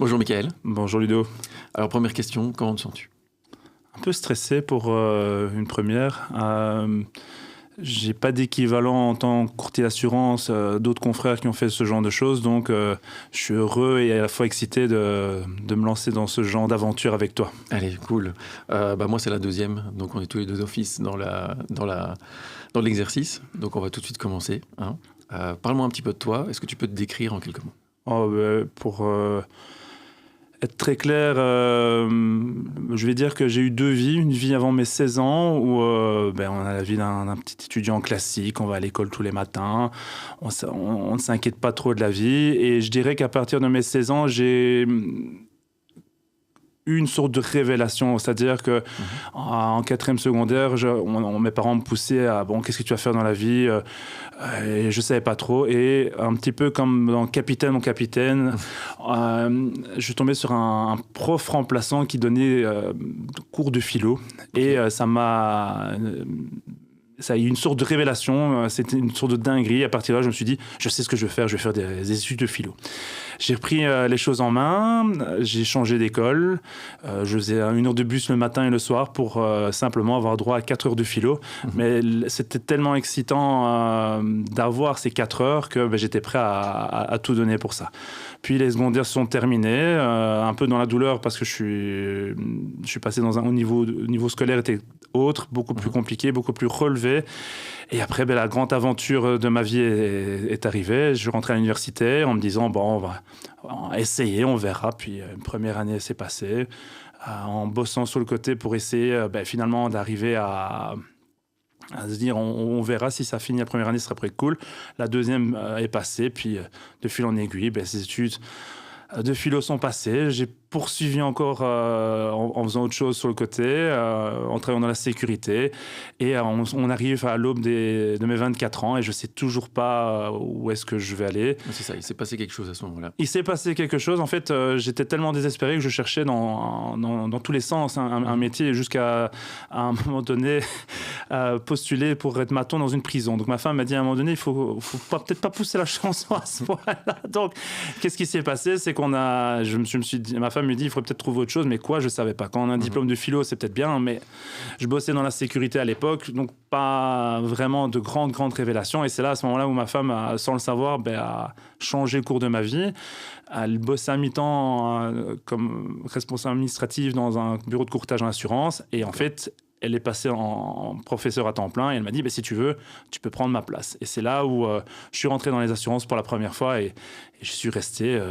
Bonjour Mickaël. Bonjour Ludo. Alors première question, comment te sens-tu? Un peu stressé pour une première. J'ai pas d'équivalent en tant que courtier assurance, d'autres confrères qui ont fait ce genre de choses, donc je suis heureux et à la fois excité de me lancer dans ce genre d'aventure avec toi. Allez, cool. Moi c'est la deuxième, donc on est tous les deux d'office dans l'exercice, donc on va tout de suite commencer. Hein. Parle-moi un petit peu de toi, est-ce que tu peux te décrire en quelques mots? Pour être très clair, je vais dire que j'ai eu deux vies. Une vie avant mes 16 ans où on a la vie d'un petit étudiant classique, on va à l'école tous les matins, on ne s'inquiète pas trop de la vie. Et je dirais qu'à partir de mes 16 ans, j'ai eu une sorte de révélation, c'est-à-dire que en quatrième secondaire, mes parents me poussaient à qu'est-ce que tu vas faire dans la vie, et je savais pas trop, et un petit peu comme dans Capitaine, mon capitaine, je suis tombé sur un prof remplaçant qui donnait cours de philo, et ça a eu une sorte de révélation, c'était une sorte de dinguerie. À partir de là, je me suis dit, je sais ce que je vais faire des études de philo. J'ai repris les choses en main, j'ai changé d'école, je faisais 1 heure de bus le matin et le soir pour simplement avoir droit à 4 heures de philo. Mais c'était tellement excitant d'avoir ces 4 heures que j'étais prêt à tout donner pour ça. Puis les secondaires se sont terminés, un peu dans la douleur parce que je suis passé dans un niveau scolaire était autre, beaucoup plus compliqué, beaucoup plus relevé. Et après, la grande aventure de ma vie est arrivée. Je rentrais à l'université en me disant, on va essayer, on verra. Puis une première année s'est passée en bossant sur le côté pour essayer finalement d'arriver à se dire, on verra si ça finit la première année, ce serait très cool. La deuxième est passée, puis de fil en aiguille, ces études de philo sont passées. J'ai poursuivi encore en faisant autre chose sur le côté, en travaillant dans la sécurité. Et on arrive à l'aube de mes 24 ans et je ne sais toujours pas où est-ce que je vais aller. C'est ça, il s'est passé quelque chose à ce moment-là. Il s'est passé quelque chose. En fait, j'étais tellement désespéré que je cherchais dans tous les sens un métier jusqu'à un moment donné postuler pour être maçon dans une prison. Donc ma femme m'a dit à un moment donné, il faut peut-être pas pousser la chanson à ce point-là. Donc qu'est-ce qui s'est passé? C'est je me suis dit, ma femme me dit, il faudrait peut-être trouver autre chose, mais quoi, je savais pas. Quand on a un diplôme de philo, c'est peut-être bien, mais je bossais dans la sécurité à l'époque, donc pas vraiment de grandes révélations. Et c'est là, à ce moment-là, où ma femme, sans le savoir, a changé le cours de ma vie. Elle bossait à mi-temps comme responsable administrative dans un bureau de courtage en assurance. Et en fait, elle est passée en professeur à temps plein et elle m'a dit, si tu veux, tu peux prendre ma place. Et c'est là où je suis rentré dans les assurances pour la première fois et je suis resté.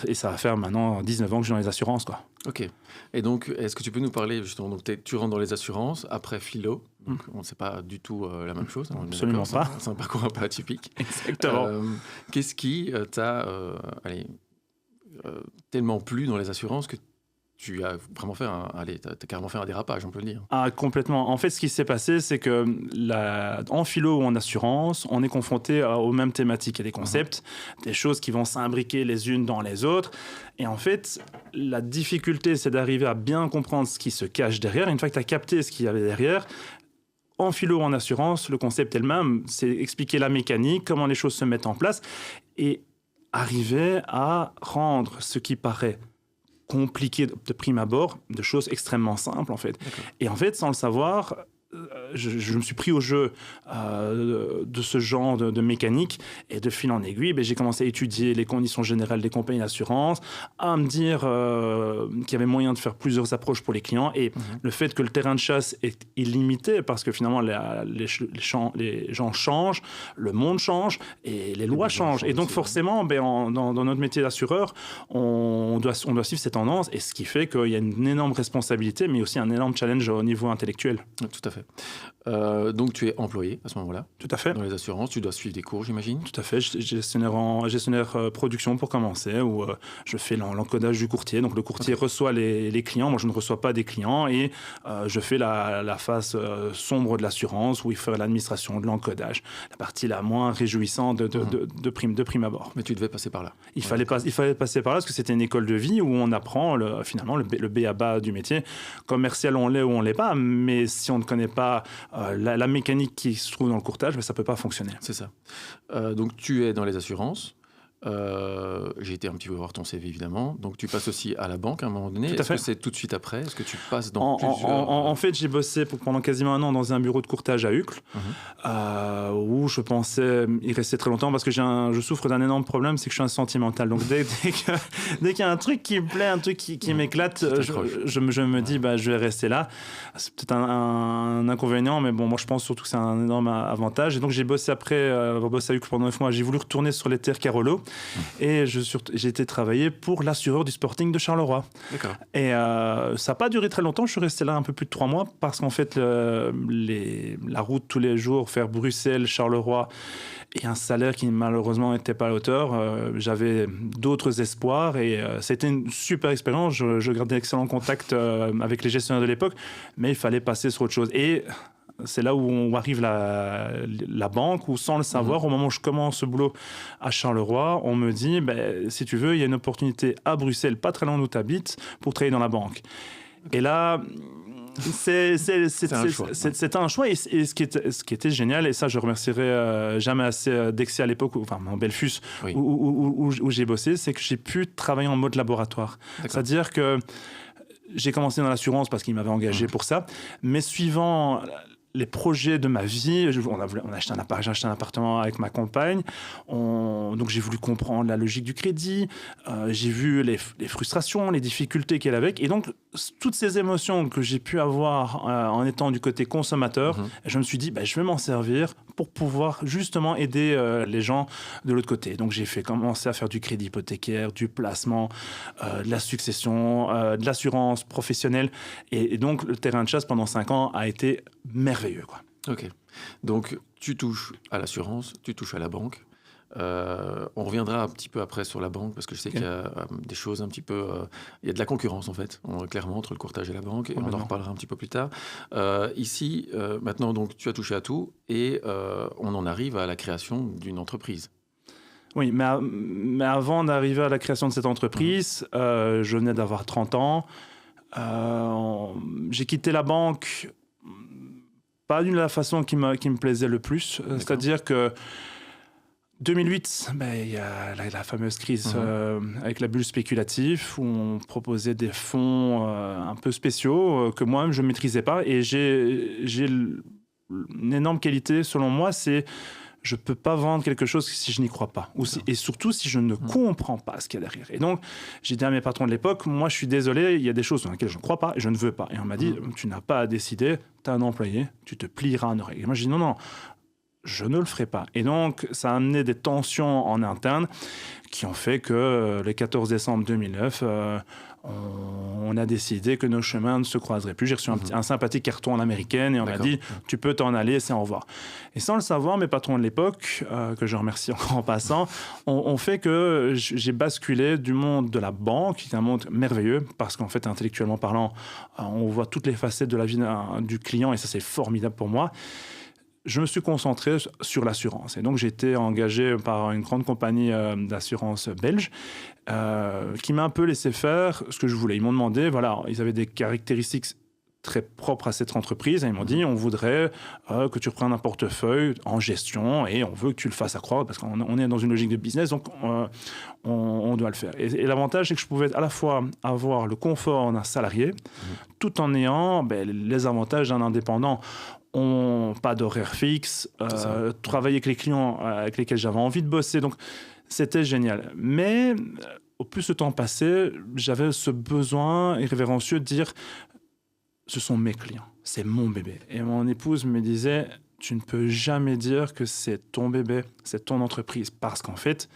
Et ça va faire maintenant 19 ans que je suis dans les assurances, quoi. Ok. Et donc, est-ce que tu peux nous parler justement, donc tu rentres dans les assurances après philo, donc on ne sait pas du tout la même chose. Absolument pas. C'est un parcours un peu atypique. Exactement. Qu'est-ce qui t'a tellement plu dans les assurances que tu as vraiment fait t'as carrément fait un dérapage, on peut le dire. Ah, complètement. En fait, ce qui s'est passé, c'est que en philo ou en assurance, on est confronté aux mêmes thématiques et des concepts, des choses qui vont s'imbriquer les unes dans les autres. Et en fait, la difficulté, c'est d'arriver à bien comprendre ce qui se cache derrière. Une fois que tu as capté ce qu'il y avait derrière, en philo ou en assurance, le concept est le même. C'est expliquer la mécanique, comment les choses se mettent en place et arriver à rendre ce qui paraît compliqué de prime abord, de choses extrêmement simples en fait. D'accord. Et en fait, sans le savoir, je me suis pris au jeu de ce genre de mécanique et de fil en aiguille, j'ai commencé à étudier les conditions générales des compagnies d'assurance, à me dire qu'il y avait moyen de faire plusieurs approches pour les clients et le fait que le terrain de chasse est illimité parce que finalement les gens changent, le monde change et les lois changent. Et donc forcément, dans notre métier d'assureur, on doit suivre ces tendances et ce qui fait qu'il y a une énorme responsabilité mais aussi un énorme challenge au niveau intellectuel. Tout à fait. Donc tu es employé à ce moment-là. Tout à fait. Dans les assurances, tu dois suivre des cours, j'imagine. Tout à fait. Gestionnaire production pour commencer, où je fais l'encodage du courtier. Donc le courtier reçoit les clients. Moi, je ne reçois pas des clients et je fais la face sombre de l'assurance où il fait l'administration, de l'encodage, la partie la moins réjouissante de prime abord. Mais tu devais passer par là. Il fallait passer par là parce que c'était une école de vie où on apprend finalement le B à bas du métier. Commercial, on l'est ou on l'est pas, mais si on ne connaît pas la mécanique qui se trouve dans le courtage, ça ne peut pas fonctionner. C'est ça. Donc tu es dans les assurances. J'ai été un petit peu voir ton CV, évidemment. Donc, tu passes aussi à la banque à un moment donné. Tout à Est-ce fait. que c'est tout de suite après? Est-ce que tu passes dans plusieurs... En fait, j'ai bossé pendant quasiment un an dans un bureau de courtage à Uccle, où je pensais y rester très longtemps parce que je souffre d'un énorme problème, c'est que je suis un sentimental. Donc, dès qu'il y a un truc qui me plaît, un truc qui m'éclate, je me dis, je vais rester là. C'est peut-être un inconvénient, mais bon, moi, je pense surtout que c'est un énorme avantage. Et donc, j'ai bossé après, avoir bossé à Uccle pendant 9 mois. J'ai voulu retourner sur les terres Carolo. Et j'ai été travailler pour l'assureur du Sporting de Charleroi. D'accord. Et ça n'a pas duré très longtemps. Je suis resté là un peu plus de 3 mois parce qu'en fait, la route tous les jours, faire Bruxelles, Charleroi, et un salaire qui malheureusement n'était pas à la hauteur. J'avais d'autres espoirs et c'était une super expérience. Je gardais d'excellents contacts avec les gestionnaires de l'époque, mais il fallait passer sur autre chose. Et c'est là où arrive la banque, où sans le savoir, au moment où je commence ce boulot à Charleroi, on me dit, si tu veux, il y a une opportunité à Bruxelles, pas très loin d'où tu habites, pour travailler dans la banque. Et là, c'était un choix. Et ce qui était génial, et ça je remercierai jamais assez Dexia à l'époque, enfin mon Belfus, Oui. où j'ai bossé, c'est que j'ai pu travailler en mode laboratoire. D'accord. C'est-à-dire que j'ai commencé dans l'assurance parce qu'ils m'avaient engagé pour ça, mais suivant les projets de ma vie, on a acheté j'ai acheté un appartement avec ma compagne, donc j'ai voulu comprendre la logique du crédit, j'ai vu les frustrations, les difficultés qu'elle avait, et donc toutes ces émotions que j'ai pu avoir en étant du côté consommateur, je me suis dit, je vais m'en servir pour pouvoir justement aider les gens de l'autre côté. Donc j'ai commencé à faire du crédit hypothécaire, du placement, de la succession, de l'assurance professionnelle, et donc le terrain de chasse pendant 5 ans a été merveilleux, quoi. Ok. Donc, tu touches à l'assurance, tu touches à la banque. On reviendra un petit peu après sur la banque parce que je sais qu'il y a des choses un petit peu... il y a de la concurrence, en fait, clairement, entre le courtage et la banque. Et on en reparlera un petit peu plus tard. Ici, maintenant, donc, tu as touché à tout et on en arrive à la création d'une entreprise. Oui, mais avant d'arriver à la création de cette entreprise, je venais d'avoir 30 ans. J'ai quitté la banque... pas d'une la façon qui me plaisait le plus. C'est-à-dire que 2008, il y a la fameuse crise avec la bulle spéculative où on proposait des fonds un peu spéciaux que moi-même je ne maîtrisais pas. Et j'ai une énorme qualité, selon moi, c'est je ne peux pas vendre quelque chose si je n'y crois pas. Et surtout si je ne comprends pas ce qu'il y a derrière. Et donc, j'ai dit à mes patrons de l'époque, moi je suis désolé, il y a des choses dans lesquelles je ne crois pas et je ne veux pas. Et on m'a dit, tu n'as pas à décider, tu es un employé, tu te plieras à nos règles. Et moi je dis non, je ne le ferai pas. Et donc, ça a amené des tensions en interne qui ont fait que le 14 décembre 2009, on a décidé que nos chemins ne se croiseraient plus. J'ai reçu un sympathique carton en américaine et on m'a dit « tu peux t'en aller, c'est au revoir ». Et sans le savoir, mes patrons de l'époque, que je remercie encore en passant, ont fait que j'ai basculé du monde de la banque, qui est un monde merveilleux, parce qu'en fait, intellectuellement parlant, on voit toutes les facettes de la vie du client et ça, c'est formidable pour moi. Je me suis concentré sur l'assurance. Et donc, j'ai été engagé par une grande compagnie d'assurance belge qui m'a un peu laissé faire ce que je voulais. Ils m'ont demandé, ils avaient des caractéristiques très propres à cette entreprise. Et ils m'ont dit, on voudrait que tu reprennes un portefeuille en gestion et on veut que tu le fasses accroître parce qu'on est dans une logique de business, donc on doit le faire. Et l'avantage, c'est que je pouvais à la fois avoir le confort d'un salarié tout en ayant les avantages d'un indépendant. Pas d'horaire fixe, travailler avec les clients avec lesquels j'avais envie de bosser. Donc, c'était génial. Mais au plus le temps passait, j'avais ce besoin irrévérencieux de dire ce sont mes clients, c'est mon bébé. Et mon épouse me disait tu ne peux jamais dire que c'est ton bébé, c'est ton entreprise. Parce qu'en fait,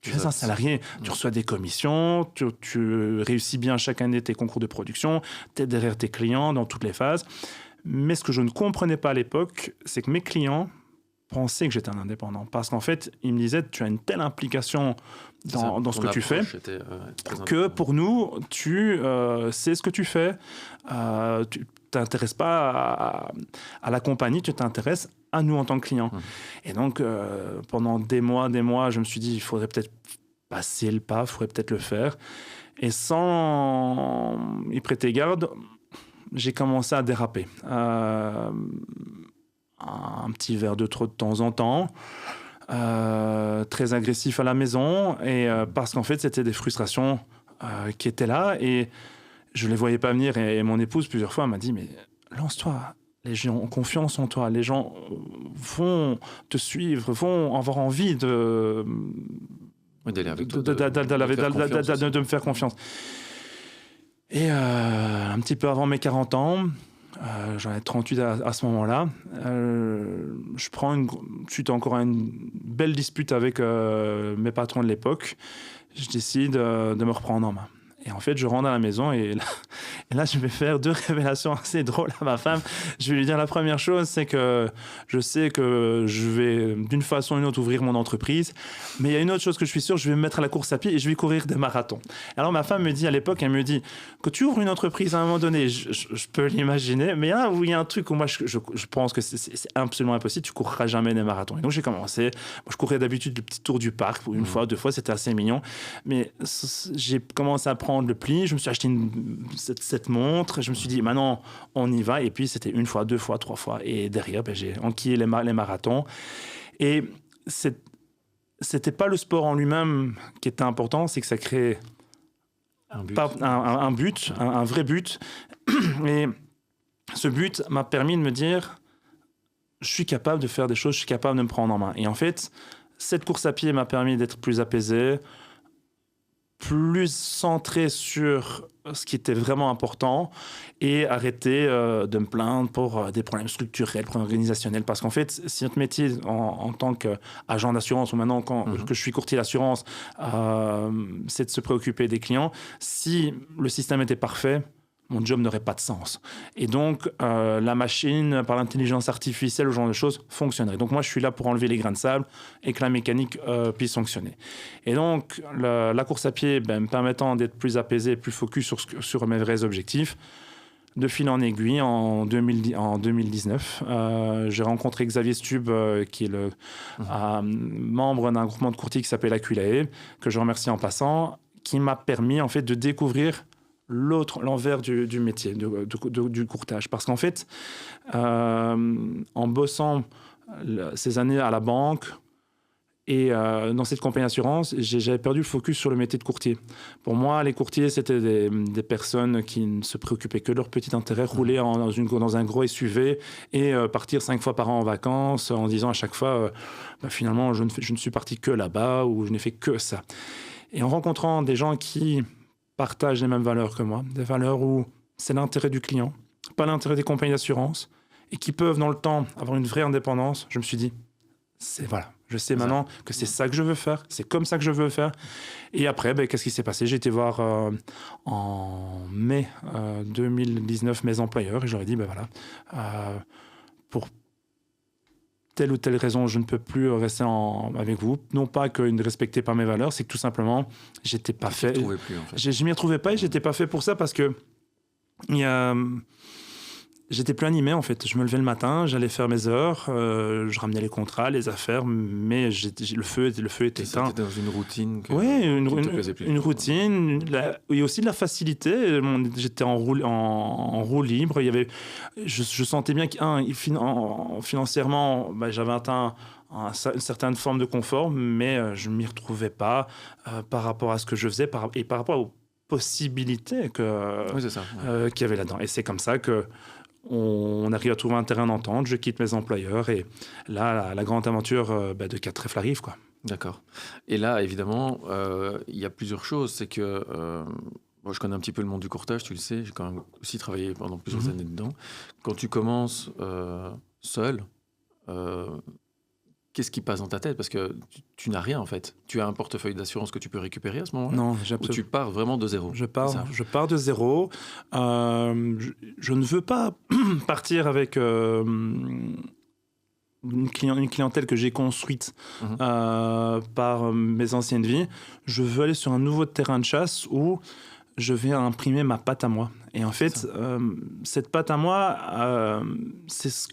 tu es un salarié, tu reçois des commissions, tu réussis bien chaque année tes concours de production, tu es derrière tes clients dans toutes les phases. Mais ce que je ne comprenais pas à l'époque, c'est que mes clients pensaient que j'étais un indépendant. Parce qu'en fait, ils me disaient, tu as une telle implication dans ce que tu fais, que pour nous, tu sais ce que tu fais. Tu ne t'intéresses pas à la compagnie, tu t'intéresses à nous en tant que client. Et donc, pendant des mois, je me suis dit, il faudrait peut-être passer le pas, il faudrait peut-être le faire. Et sans y prêter garde, j'ai commencé à déraper. Un petit verre de trop de temps en temps. très agressif à la maison, et parce qu'en fait, c'était des frustrations qui étaient là, et je les voyais pas venir. Et mon épouse, plusieurs fois, m'a dit, mais lance-toi. Les gens ont confiance en toi. Les gens vont te suivre, vont avoir envie d'aller avec toi, de me faire confiance. Et un petit peu avant mes 40 ans, j'en ai 38 à ce moment-là, suite encore à une belle dispute avec mes patrons de l'époque, je décide de me reprendre en main. Et en fait, je rentre à la maison et là, je vais faire 2 révélations assez drôles à ma femme. Je vais lui dire la première chose, c'est que je sais que je vais d'une façon ou d'une autre ouvrir mon entreprise, mais il y a une autre chose que je suis sûr, je vais me mettre à la course à pied et je vais courir des marathons. Alors ma femme me dit à l'époque, elle me dit que tu ouvres une entreprise à un moment donné, je peux l'imaginer, mais là où il y a un truc où moi je pense que c'est absolument impossible, tu courras jamais des marathons. Et donc j'ai commencé, moi, je courais d'habitude le petit tour du parc, une fois, 2 fois, c'était assez mignon, mais j'ai commencé à prendre le pli, je me suis acheté cette montre, je me suis dit maintenant on y va, et puis c'était 1 fois, 2 fois, 3 fois, et derrière j'ai enquillé les marathons. Et c'était pas le sport en lui-même qui était important, c'est que ça crée un but, un vrai but. Et ce but m'a permis de me dire je suis capable de faire des choses, je suis capable de me prendre en main. Et en fait, cette course à pied m'a permis d'être plus apaisé, plus centré sur ce qui était vraiment important, et arrêter de me plaindre pour des problèmes structurels, problèmes organisationnels. Parce qu'en fait, si notre métier en tant qu'agent d'assurance, ou maintenant que je suis courtier d'assurance, c'est de se préoccuper des clients, si le système était parfait, mon job n'aurait pas de sens. Et donc, la machine, par l'intelligence artificielle, ce genre de choses, fonctionnerait. Donc, moi, je suis là pour enlever les grains de sable et que la mécanique puisse fonctionner. Et donc, la course à pied, me permettant d'être plus apaisé, plus focus sur mes vrais objectifs, de fil en aiguille, en 2019, j'ai rencontré Xavier Stub, qui est le membre d'un groupement de courtiers qui s'appelle Aculae, que je remercie en passant, qui m'a permis, en fait, de découvrir l'envers du métier, du courtage. Parce qu'en fait, en bossant ces années à la banque et dans cette compagnie d'assurance, j'avais perdu le focus sur le métier de courtier. Pour moi, les courtiers, c'était des personnes qui ne se préoccupaient que de leur petit intérêt, rouler dans un gros SUV et partir 5 fois par an en vacances en disant à chaque fois, finalement, je ne suis parti que là-bas, ou je n'ai fait que ça. Et en rencontrant des gens qui partagent les mêmes valeurs que moi, des valeurs où c'est l'intérêt du client, pas l'intérêt des compagnies d'assurance, et qui peuvent dans le temps avoir une vraie indépendance, je me suis dit, je sais maintenant que c'est ça que je veux faire, c'est comme ça que je veux faire. Et après, qu'est-ce qui s'est passé? J'ai été voir en mai 2019 mes employeurs, et je leur ai dit, pour telle ou telle raison, je ne peux plus rester avec vous. Non pas qu'ils ne respectaient pas mes valeurs, c'est que tout simplement, j'étais pas fait. Je m'y retrouvais pas, et j'étais pas fait pour ça, parce que j'étais plus animé, en fait. Je me levais le matin, j'allais faire mes heures, je ramenais les contrats, les affaires, mais le feu était éteint. C'était dans une routine. Oui, une routine. Il y a aussi de la facilité. J'étais en roue libre. Je sentais bien financièrement, j'avais atteint une certaine forme de confort, mais je ne m'y retrouvais pas par rapport à ce que je faisais et par rapport aux possibilités qu'il y avait là-dedans. Et c'est comme ça que on arrive à trouver un terrain d'entente, je quitte mes employeurs, et là, la grande aventure de Catrefl arrive, quoi. D'accord. Et là, évidemment, il y a plusieurs choses. C'est que moi, je connais un petit peu le monde du courtage, tu le sais, j'ai quand même aussi travaillé pendant plusieurs années dedans. Quand tu commences seul, qu'est-ce qui passe dans ta tête? Parce que tu n'as rien, en fait. Tu as un portefeuille d'assurance que tu peux récupérer à ce moment-là? Non, ou tu pars vraiment de zéro? Je pars de zéro. Je ne veux pas partir avec une clientèle que j'ai construite par mes anciennes vies. Je veux aller sur un nouveau terrain de chasse où je vais imprimer ma patte à moi. Et en fait, cette patte à moi, c'est ce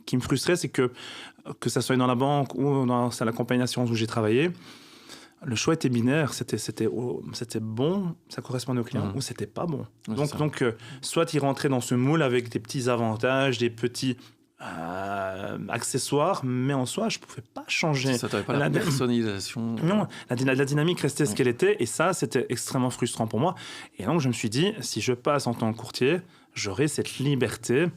qui me frustrait, c'est que ça soit dans la banque ou dans la compagnie d'assurance où j'ai travaillé, le choix était binaire. C'était bon, ça correspondait au client, ou c'était pas bon. Donc, soit il rentrait dans ce moule avec des petits avantages, des petits accessoire, mais en soi, je ne pouvais pas changer. Ça, tu n'avais pas la personnalisation. Non, la dynamique restait ce qu'elle était, et ça, c'était extrêmement frustrant pour moi. Et donc, je me suis dit, si je passe en tant que courtier, j'aurai cette liberté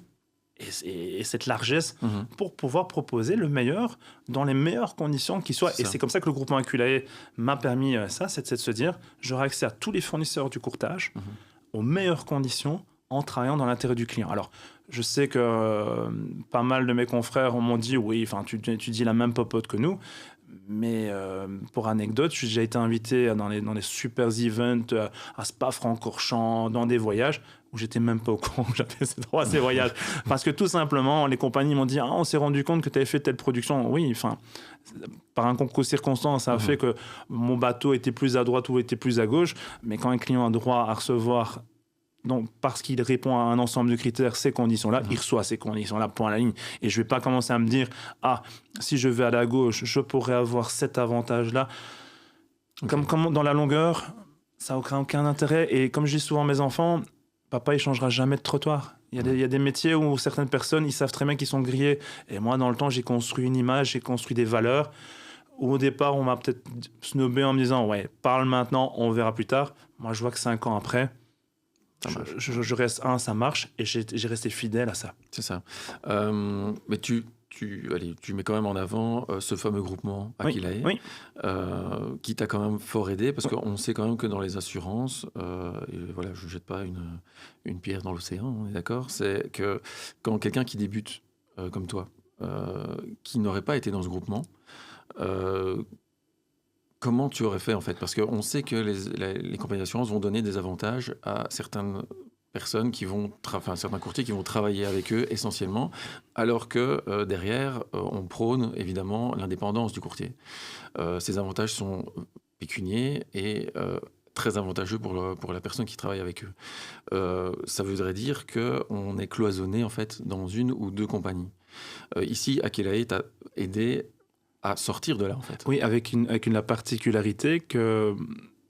et cette largesse pour pouvoir proposer le meilleur dans les meilleures conditions qui soient. Et c'est comme ça que le groupement Aculae m'a permis ça, c'est de se dire, j'aurai accès à tous les fournisseurs du courtage aux meilleures conditions en travaillant dans l'intérêt du client. Alors, je sais que pas mal de mes confrères m'ont dit, oui, tu dis la même popote que nous, mais pour anecdote, j'ai déjà été invité dans les super events à Spa-Francorchamps, dans des voyages où j'étais même pas au courant que j'avais ces droits à ces voyages. Parce que tout simplement, les compagnies m'ont dit, on s'est rendu compte que tu avais fait telle production. Oui, par un concours de circonstances, ça a fait que mon bateau était plus à droite ou était plus à gauche. Mais quand un client a droit à recevoir, donc, parce qu'il répond à un ensemble de critères, ces conditions-là, il reçoit ces conditions-là, point à la ligne. Et je ne vais pas commencer à me dire, si je vais à la gauche, je pourrais avoir cet avantage-là. Comme dans la longueur, ça n'a aucun intérêt. Et comme je dis souvent à mes enfants, papa, il ne changera jamais de trottoir. Il y a des métiers où certaines personnes, ils savent très bien qu'ils sont grillés. Et moi, dans le temps, j'ai construit une image, j'ai construit des valeurs. Où au départ, on m'a peut-être snobé en me disant, ouais, parle maintenant, on verra plus tard. Moi, je vois que 5 ans après, je reste ça marche, et j'ai resté fidèle à ça. C'est ça. Mais tu mets quand même en avant ce fameux groupement Aculae, qui t'a quand même fort aidé, parce qu'on sait quand même que dans les assurances, et voilà, je ne jette pas une pierre dans l'océan, on est d'accord, c'est que quand quelqu'un qui débute comme toi, qui n'aurait pas été dans ce groupement, comment tu aurais fait en fait? Parce qu'on sait que les compagnies d'assurance vont donner des avantages à certaines personnes certains courtiers qui vont travailler avec eux essentiellement, alors que derrière, on prône évidemment l'indépendance du courtier. Ces avantages sont pécuniers et très avantageux pour la personne qui travaille avec eux. Ça voudrait dire qu'on est cloisonné en fait dans une ou deux compagnies. Ici, Aculae t'a aidé à sortir de là, en fait. Oui, avec la particularité que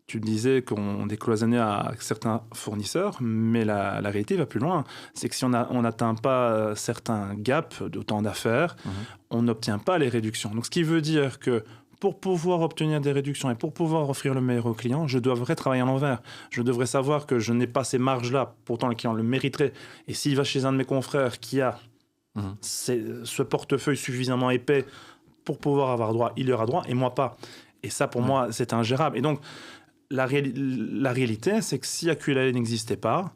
tu disais qu'on est cloisonné à certains fournisseurs, mais la réalité va plus loin. C'est que si on n'atteint pas certains gaps de temps d'affaires, on n'obtient pas les réductions. Donc, ce qui veut dire que pour pouvoir obtenir des réductions et pour pouvoir offrir le meilleur au client, je devrais travailler à l'envers. Je devrais savoir que je n'ai pas ces marges-là, pourtant le client le mériterait. Et s'il va chez un de mes confrères qui a ce portefeuille suffisamment épais pour pouvoir avoir droit, il y aura droit, et moi pas. Et ça, pour moi, c'est ingérable. Et donc, la réalité, c'est que si Aculae n'existait pas,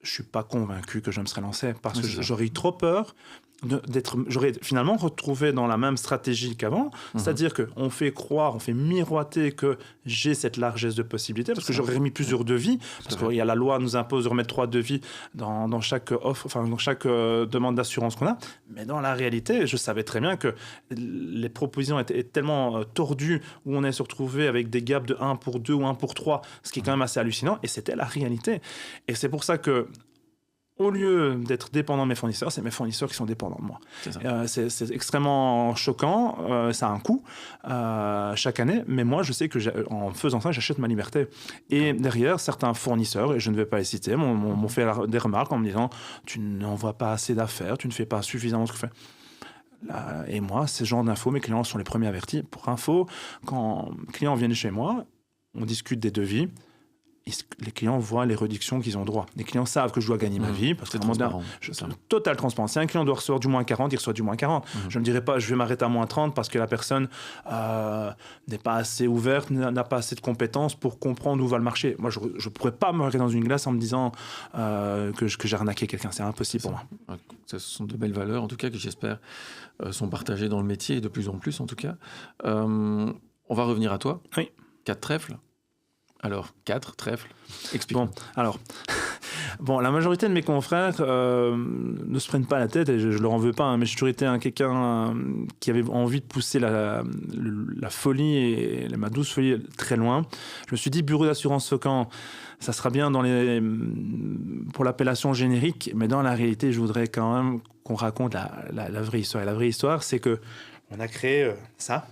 je ne suis pas convaincu que je me serais lancé, parce que j'aurais eu trop peur j'aurais finalement retrouvé dans la même stratégie qu'avant, c'est-à-dire qu'on fait croire, on fait miroiter que j'ai cette largesse de possibilités, parce que j'aurais remis plusieurs devis, parce que la loi nous impose de remettre 3 devis dans chaque offre, dans chaque demande d'assurance qu'on a, mais dans la réalité, je savais très bien que les propositions étaient tellement tordues, où on est se retrouvé avec des gaps de 1 pour 2 ou 1 pour 3, ce qui est quand même assez hallucinant, et c'était la réalité. Et c'est pour ça que au lieu d'être dépendant de mes fournisseurs, c'est mes fournisseurs qui sont dépendants de moi. C'est extrêmement choquant, ça a un coût chaque année, mais moi je sais que en faisant ça, j'achète ma liberté. Et derrière, certains fournisseurs, et je ne vais pas les citer, m'ont fait des remarques en me disant « tu n'envoies pas assez d'affaires, tu ne fais pas suffisamment ce que tu fais ». Et moi, ce genre d'infos, mes clients sont les premiers avertis. Pour info, quand les clients viennent chez moi, on discute des devis, les clients voient les réductions qu'ils ont droit. Les clients savent que je dois gagner ma vie. Parce que total transparence. Si un client doit recevoir du moins 40, il reçoit du moins 40. Je ne dirais pas, je vais m'arrêter à moins 30 parce que la personne n'est pas assez ouverte, n'a pas assez de compétences pour comprendre où va le marché. Moi, je ne pourrais pas me regarder dans une glace en me disant que j'ai arnaqué quelqu'un. C'est impossible pour moi. Ce sont de belles valeurs, en tout cas, que j'espère sont partagées dans le métier, et de plus en plus, en tout cas. On va revenir à toi. Oui. 4 trèfles. Alors, 4 trèfles, explique-moi. La majorité de mes confrères ne se prennent pas la tête, et je leur en veux pas, mais j'ai toujours été quelqu'un qui avait envie de pousser la folie et ma douce folie très loin. Je me suis dit, bureau d'assurance Focan, ça sera bien pour l'appellation générique, mais dans la réalité, je voudrais quand même qu'on raconte la vraie histoire. Et la vraie histoire, c'est qu'on a créé ça,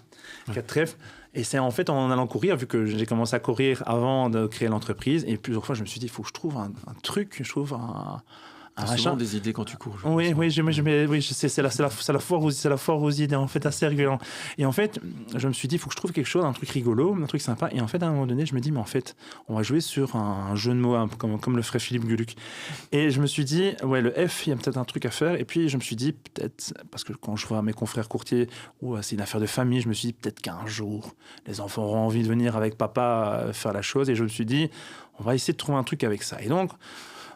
4 trèfles. Et c'est en fait en allant courir, vu que j'ai commencé à courir avant de créer l'entreprise, et plusieurs fois je me suis dit, il faut que je trouve un truc, je trouve T'as souvent des idées quand tu cours. Oui, c'est la foire aux idées, en fait, assez régulièrement. Et en fait, je me suis dit, il faut que je trouve quelque chose, un truc rigolo, un truc sympa. Et en fait, à un moment donné, je me dis, mais en fait, on va jouer sur un jeu de mots, hein, comme le ferait Philippe Gueluc. Et je me suis dit, ouais, le F, il y a peut-être un truc à faire. Et puis, je me suis dit, peut-être, parce que quand je vois mes confrères courtiers, c'est une affaire de famille, je me suis dit, peut-être qu'un jour, les enfants auront envie de venir avec papa faire la chose. Et je me suis dit, on va essayer de trouver un truc avec ça. Et donc,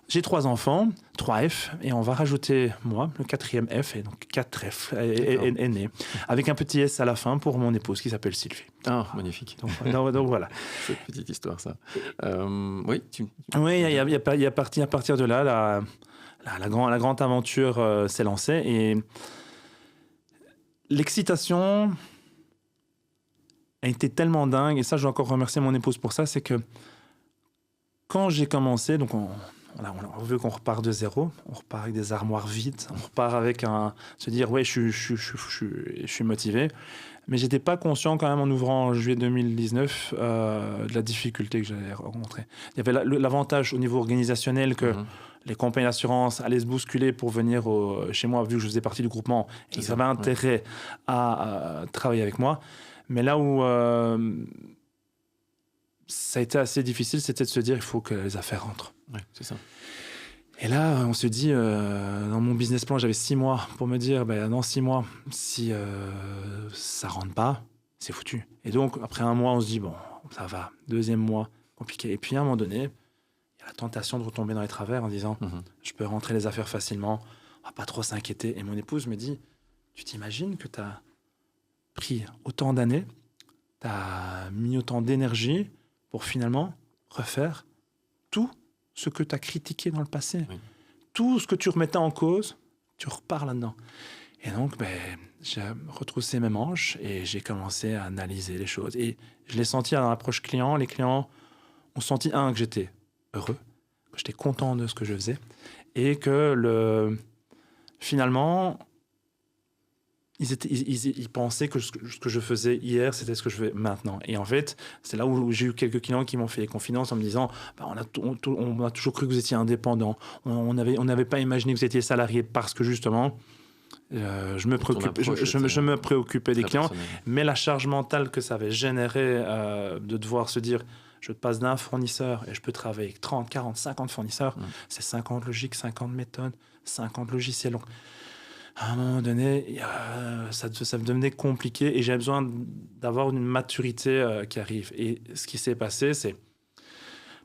j'ai 3 enfants, 3 F, et on va rajouter moi, le 4e F, et donc 4 F est né, avec un petit S à la fin pour mon épouse qui s'appelle Sylvie. Ah, magnifique. Donc voilà. Cette petite histoire, ça. Oui, à partir de là, la grande aventure s'est lancée, et l'excitation a été tellement dingue, et ça, je dois encore remercier mon épouse pour ça, c'est que quand j'ai commencé, donc on veut qu'on repart de zéro, on repart avec des armoires vides, on repart avec se dire, ouais, je suis motivé. Mais j'étais pas conscient quand même en ouvrant en juillet 2019 de la difficulté que j'allais rencontrer. Il y avait l'avantage au niveau organisationnel que les compagnies d'assurance allaient se bousculer pour venir chez moi, vu que je faisais partie du groupement. Et ils avaient intérêt à travailler avec moi. Mais là où ça a été assez difficile, c'était de se dire, il faut que les affaires rentrent. Ouais, c'est ça. Et là, on se dit, dans mon business plan, j'avais 6 mois pour me dire, dans 6 mois, si ça rentre pas, c'est foutu. Et donc, après 1 mois, on se dit, bon, ça va. 2e mois, compliqué. Et puis, à un moment donné, il y a la tentation de retomber dans les travers en disant, je peux rentrer les affaires facilement, on va pas trop s'inquiéter. Et mon épouse me dit, tu t'imagines que tu as pris autant d'années, tu as mis autant d'énergie pour finalement refaire tout ce que tu as critiqué dans le passé. Oui. Tout ce que tu remettais en cause, tu repars là-dedans. Et donc, j'ai retroussé mes manches et j'ai commencé à analyser les choses. Et je l'ai senti dans l'approche client. Les clients ont senti, que j'étais heureux, que j'étais content de ce que je faisais et que finalement, ils pensaient que ce que je faisais hier, c'était ce que je fais maintenant. Et en fait, c'est là où j'ai eu quelques clients qui m'ont fait confidences en me disant on a toujours cru que vous étiez indépendant. On n'avait pas imaginé que vous étiez salarié parce que justement, je me préoccupais des clients. Mais la charge mentale que ça avait généré de devoir se dire je te passe d'un fournisseur et je peux travailler avec 30, 40, 50 fournisseurs, c'est 50 logiques, 50 méthodes, 50 logiciels. Donc, à un moment donné, ça devenait compliqué et j'avais besoin d'avoir une maturité qui arrive. Et ce qui s'est passé, c'est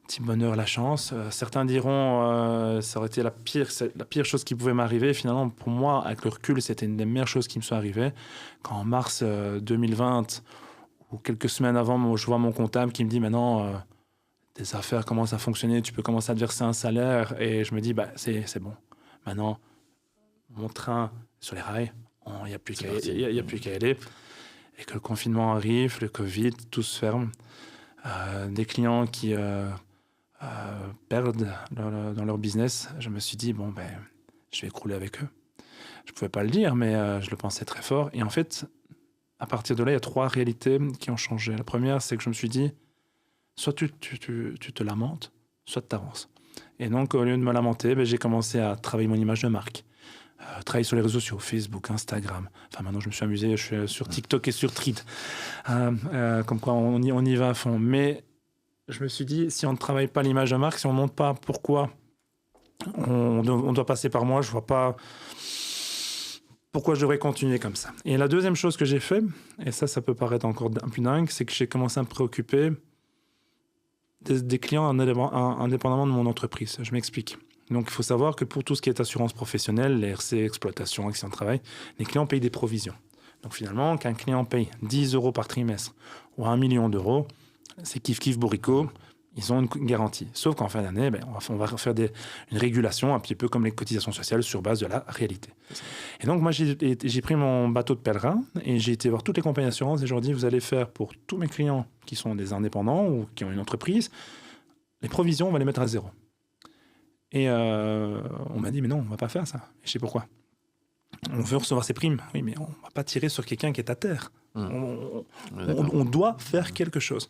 petit bonheur, la chance. Certains diront ça aurait été la pire chose qui pouvait m'arriver. Finalement, pour moi, avec le recul, c'était une des meilleures choses qui me sont arrivées. Quand en mars 2020, ou quelques semaines avant, je vois mon comptable qui me dit maintenant, tes affaires commencent à fonctionner, tu peux commencer à te verser un salaire. Et je me dis, c'est bon. Maintenant, mon train sur les rails, il n'y a plus qu'à y aller. Et que le confinement arrive, le Covid, tout se ferme. Des clients qui perdent dans leur business, je me suis dit, je vais écrouler avec eux. Je ne pouvais pas le dire, mais je le pensais très fort. Et en fait, à partir de là, il y a 3 réalités qui ont changé. La première, c'est que je me suis dit, soit tu te lamentes, soit tu avances. Et donc, au lieu de me lamenter, j'ai commencé à travailler mon image de marque. Travailler sur les réseaux sociaux, Facebook, Instagram. Enfin, maintenant, je me suis amusé, je suis sur TikTok et sur Threads. Comme quoi, on y va à fond. Mais je me suis dit, si on ne travaille pas l'image de marque, si on ne montre pas pourquoi on doit passer par moi, je ne vois pas pourquoi je devrais continuer comme ça. Et la deuxième chose que j'ai fait, et ça peut paraître encore plus dingue, c'est que j'ai commencé à me préoccuper des clients indépendamment de mon entreprise. Je m'explique. Donc, il faut savoir que pour tout ce qui est assurance professionnelle, les RC, exploitation, accident de travail, les clients payent des provisions. Donc, finalement, qu'un client paye 10 € par trimestre ou 1 million d'euros, c'est kiff bourricot, ils ont une garantie. Sauf qu'en fin d'année, on va faire une régulation, un petit peu comme les cotisations sociales, sur base de la réalité. Et donc, moi, j'ai pris mon bateau de pèlerin et j'ai été voir toutes les compagnies d'assurance et je leur ai dit, vous allez faire pour tous mes clients qui sont des indépendants ou qui ont une entreprise, les provisions, on va les mettre à 0. Et on m'a dit, mais non, on ne va pas faire ça. Et je sais pourquoi. On veut recevoir ses primes. Oui, mais on ne va pas tirer sur quelqu'un qui est à terre. On doit faire quelque chose.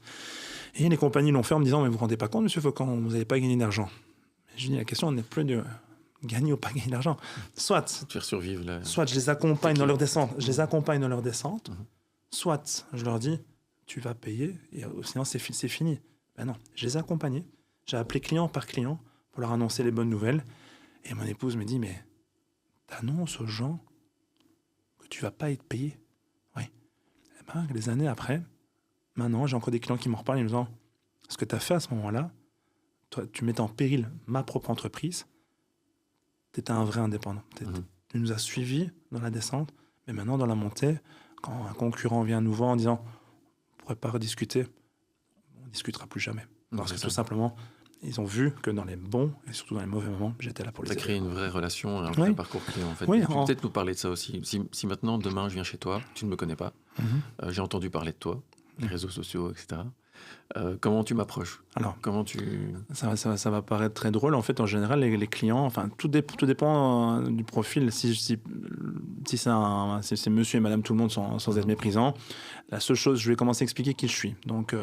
Et les compagnies l'ont fait en me disant, mais vous ne vous rendez pas compte, monsieur Faucon, vous n'allez pas gagner d'argent. Je dis, la question n'est plus de gagner ou pas gagner de l'argent. Soit Faire survivre là. Soit je les accompagne dans leur descente, soit je leur dis, tu vas payer, et sinon c'est fini. Ben non, je les ai accompagnés. J'ai appelé client par client pour leur annoncer les bonnes nouvelles. Et mon épouse me dit, mais t'annonces aux gens que tu vas pas être payé. Oui. Et ben, des années après, maintenant, j'ai encore des clients qui me reparlent en me disant, ce que tu as fait à ce moment-là, toi, tu mettais en péril ma propre entreprise. Tu étais un vrai indépendant. Tu nous as suivis dans la descente, mais maintenant, dans la montée, quand un concurrent vient nous voir en disant, on ne pourrait pas rediscuter, on ne discutera plus jamais. Parce que tout simplement, ils ont vu que dans les bons et surtout dans les mauvais moments, j'étais là pour les aider. Ça crée une vraie relation, un vrai parcours client en fait. Oui, tu peux peut-être nous parler de ça aussi. Si maintenant, demain, je viens chez toi, tu ne me connais pas, j'ai entendu parler de toi, les réseaux sociaux, etc. Comment tu m'approches? Alors, comment tu... ça va paraître très drôle. En fait, en général, les clients, enfin, tout dépend du profil. Si c'est monsieur et madame tout le monde sans être méprisant, la seule chose, je vais commencer à expliquer qui je suis. Donc,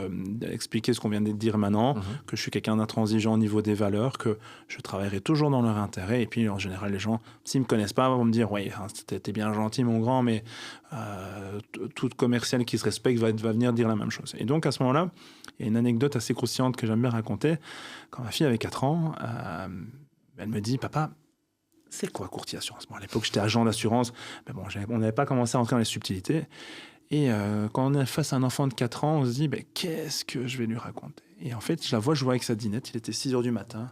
expliquer ce qu'on vient de dire maintenant, que je suis quelqu'un d'intransigeant au niveau des valeurs, que je travaillerai toujours dans leur intérêt. Et puis, en général, les gens, s'ils ne me connaissent pas, vont me dire, oui, t'es bien gentil, mon grand, mais tout commercial qui se respecte va venir dire la même chose. Et donc, à ce moment-là, il y a une anecdote assez croustillante que j'aime bien raconter. Quand ma fille avait 4 ans, elle me dit, papa, c'est quoi courtier assurance? Bon, à l'époque, j'étais agent d'assurance, mais bon, on n'avait pas commencé à rentrer dans les subtilités. Et quand on est face à un enfant de 4 ans, on se dit, qu'est-ce que je vais lui raconter? Et en fait, je la vois jouer avec sa dinette. Il était 6h du matin.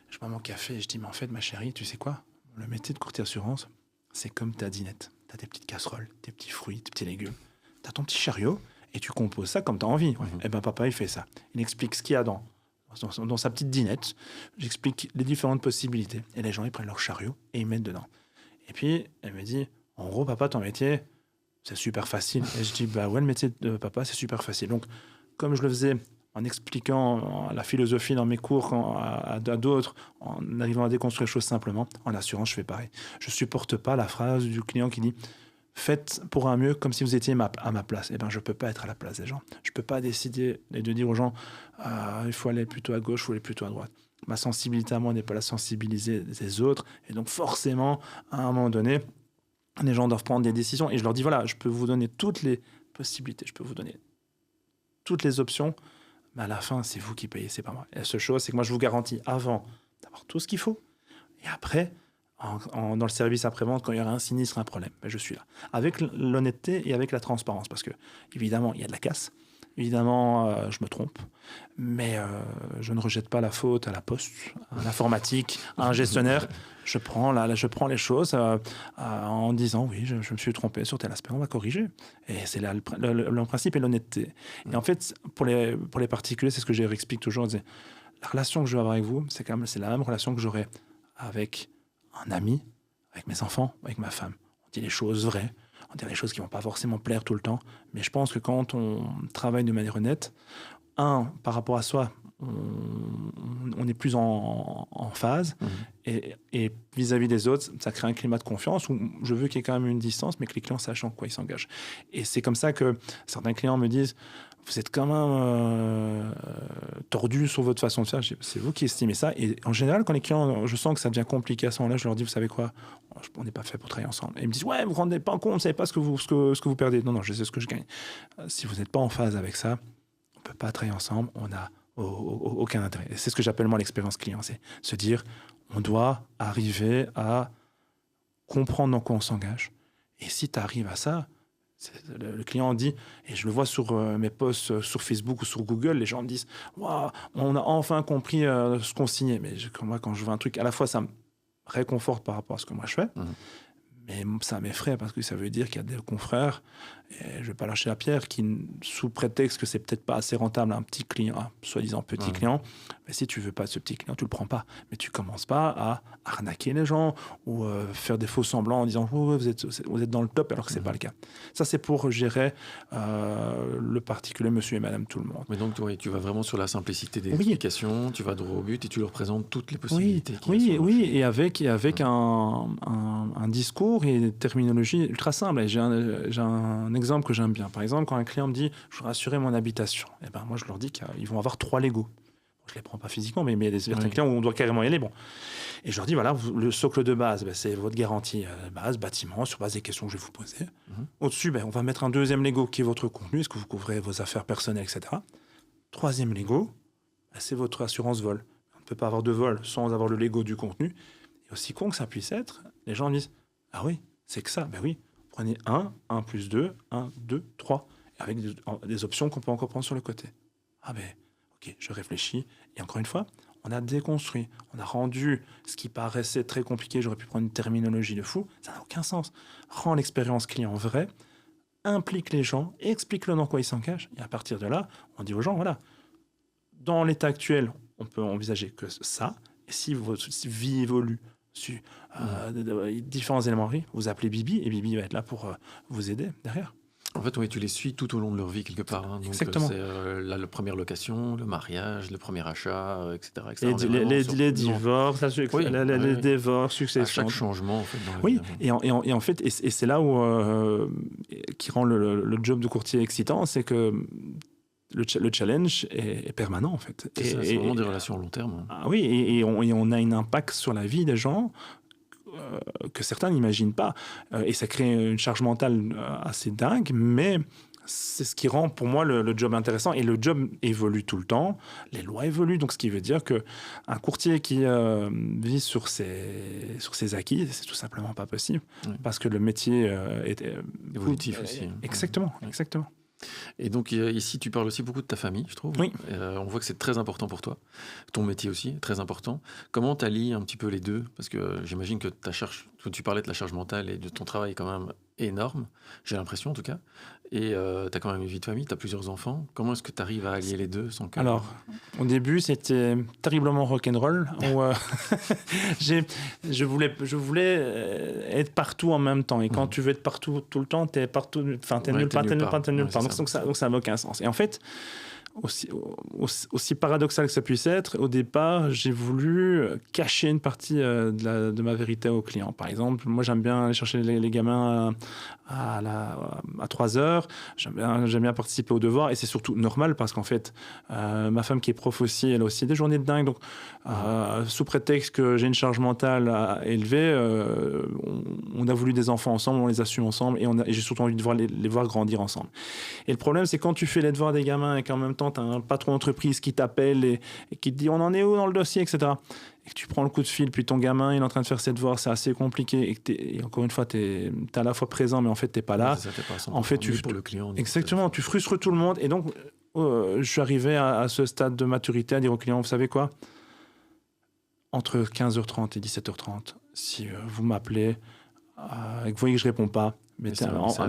Je bois mon café et je dis, mais en fait, ma chérie, tu sais quoi? Le métier de courtier assurance, c'est comme ta dinette. Tu as tes petites casseroles, tes petits fruits, tes petits légumes. Tu as ton petit chariot. Et tu composes ça comme tu as envie. Et ben papa, il fait ça. Il explique ce qu'il y a dans sa petite dinette. J'explique les différentes possibilités. Et les gens, ils prennent leur chariot et ils mettent dedans. Et puis, elle me dit, en gros, papa, ton métier, c'est super facile. Et je dis, bah ouais, le métier de papa, c'est super facile. Donc, comme je le faisais en expliquant la philosophie dans mes cours à d'autres, en arrivant à déconstruire les choses simplement, en assurance, je fais pareil. Je ne supporte pas la phrase du client qui dit, faites pour un mieux comme si vous étiez à ma place. Eh bien, je ne peux pas être à la place des gens. Je ne peux pas décider de dire aux gens il faut aller plutôt à gauche, il faut aller plutôt à droite. Ma sensibilité à moi n'est pas la sensibilité des autres. Et donc, forcément, à un moment donné, les gens doivent prendre des décisions. Et je leur dis, voilà, je peux vous donner toutes les possibilités, je peux vous donner toutes les options, mais à la fin, c'est vous qui payez, c'est pas moi. Et la seule chose, c'est que moi, je vous garantis avant d'avoir tout ce qu'il faut. Et après... dans le service après-vente, quand il y aura un sinistre, un problème, je suis là. Avec l'honnêteté et avec la transparence, parce que, évidemment, il y a de la casse. Évidemment, je me trompe, mais je ne rejette pas la faute à la poste, à l'informatique, à un gestionnaire. Je prends les choses en disant, oui, je me suis trompé sur tel aspect, on va corriger. Et c'est là le principe est l'honnêteté. Et en fait, pour les particuliers, c'est ce que j'explique toujours. La relation que je vais avoir avec vous, c'est la même relation que j'aurai avec un ami, avec mes enfants, avec ma femme. On dit les choses vraies, on dit les choses qui ne vont pas forcément plaire tout le temps, mais je pense que quand on travaille de manière honnête, par rapport à soi, on est plus en phase, et vis-à-vis des autres, ça crée un climat de confiance où je veux qu'il y ait quand même une distance, mais que les clients sachent en quoi ils s'engagent. Et c'est comme ça que certains clients me disent, vous êtes quand même tordu sur votre façon de faire. C'est vous qui estimez ça. Et en général, quand les clients, je sens que ça devient compliqué à ce moment-là, je leur dis, vous savez quoi, on n'est pas fait pour travailler ensemble. Et ils me disent, ouais, vous ne vous rendez pas compte, vous ne savez pas ce que vous perdez. Non, je sais ce que je gagne. Si vous n'êtes pas en phase avec ça, on ne peut pas travailler ensemble, on n'a aucun intérêt. Et c'est ce que j'appelle moi l'expérience client, c'est se dire, on doit arriver à comprendre dans quoi on s'engage. Et si tu arrives à ça, le client dit, et je le vois sur mes posts sur Facebook ou sur Google, les gens me disent waouh, on a enfin compris ce qu'on signait. Mais moi, quand je vois un truc, à la fois ça me réconforte par rapport à ce que moi je fais, mais ça m'effraie parce que ça veut dire qu'il y a des confrères, et je ne vais pas lâcher la pierre, qui, sous prétexte que c'est peut-être pas assez rentable un petit client, soi-disant petit client, mais si tu veux pas de ce petit client, tu le prends pas. Mais tu commences pas à arnaquer les gens ou faire des faux semblants en disant oh, vous êtes dans le top alors que c'est pas le cas. Ça, c'est pour gérer le particulier monsieur et madame tout le monde. Mais donc, tu vas vraiment sur la simplicité des explications, tu vas droit au but et tu leur présentes toutes les possibilités. Oui, et avec un discours et une terminologie ultra simple. Et j'ai un exemple que j'aime bien. Par exemple, quand un client me dit je voudrais assurer mon habitation, et ben moi je leur dis qu'ils vont avoir 3 Legos. Je ne les prends pas physiquement, mais il y a des certains clients où on doit carrément y aller. Bon. Et je leur dis, voilà, le socle de base, c'est votre garantie base, bâtiment, sur base des questions que je vais vous poser. Au-dessus, on va mettre un deuxième Lego qui est votre contenu, est-ce que vous couvrez vos affaires personnelles, etc. Troisième Lego, c'est votre assurance vol. On ne peut pas avoir de vol sans avoir le Lego du contenu. Et aussi con que ça puisse être, les gens disent, ah oui, c'est que ça. Ben oui, prenez 1 plus 2, 1, 2, 3, avec des options qu'on peut encore prendre sur le côté. Ah ben, ok, je réfléchis. Et encore une fois, on a déconstruit, on a rendu ce qui paraissait très compliqué, j'aurais pu prendre une terminologie de fou, ça n'a aucun sens. Rend l'expérience client vraie, implique les gens, explique-le dans quoi ils s'en cachent, et à partir de là, on dit aux gens, voilà, dans l'état actuel, on peut envisager que ça, et si votre vie évolue sur différents éléments de vie, vous appelez Bibi, et Bibi va être là pour vous aider derrière. En fait, oui, tu les suis tout au long de leur vie, quelque part. Donc, exactement. C'est la première location, le mariage, le premier achat, etc. Les divorces, les divorces, successions. À chaque changement, en fait. Dans oui, et en fait, et c'est là où qui rend le job de courtier excitant, c'est que le challenge est permanent, en fait. C'est vraiment des relations à long terme. Ah oui, et on a un impact sur la vie des gens que certains n'imaginent pas. Et ça crée une charge mentale assez dingue, mais c'est ce qui rend pour moi le job intéressant. Et le job évolue tout le temps, les lois évoluent, donc ce qui veut dire qu'un courtier qui vit sur ses acquis, c'est tout simplement pas possible, parce que le métier est évolutif aussi. Exactement. Et donc ici, tu parles aussi beaucoup de ta famille, je trouve. Oui. On voit que c'est très important pour toi. Ton métier aussi est très important. Comment tu allies un petit peu les deux ? Parce que j'imagine que tu parlais de la charge mentale et de ton travail est quand même énorme, j'ai l'impression en tout cas. Et tu as quand même une vie de famille, tu as plusieurs enfants. Comment est-ce que tu arrives à allier les deux sans que... Alors, au début, c'était terriblement rock'n'roll. Je voulais être partout en même temps. Et quand tu veux être partout tout le temps, t'es partout. Enfin, t'es nulle part. Donc ça n'a aucun sens. Et en fait, aussi paradoxal que ça puisse être, au départ, j'ai voulu cacher une partie de ma vérité aux clients. Par exemple, moi, j'aime bien aller chercher les gamins à 3 heures. J'aime bien participer aux devoirs. Et c'est surtout normal parce qu'en fait, ma femme qui est prof aussi, elle a aussi des journées de dingue. Donc, sous prétexte que j'ai une charge mentale élevée, on a voulu des enfants ensemble, on les assume ensemble et j'ai surtout envie de les voir grandir ensemble. Et le problème, c'est quand tu fais les devoirs des gamins et qu'en même temps, tu as un patron d'entreprise qui t'appelle et qui te dit on en est où dans le dossier, etc. Et que tu prends le coup de fil, puis ton gamin il est en train de faire ses devoirs, c'est assez compliqué. Et encore une fois, tu es à la fois présent, mais en fait, tu n'es pas là. En fait, pour le client. Exactement, tu frustres tout le monde. Et donc, je suis arrivé à ce stade de maturité à dire au client, vous savez quoi ? Entre 15h30 et 17h30, si vous m'appelez et que vous voyez que je ne réponds pas, me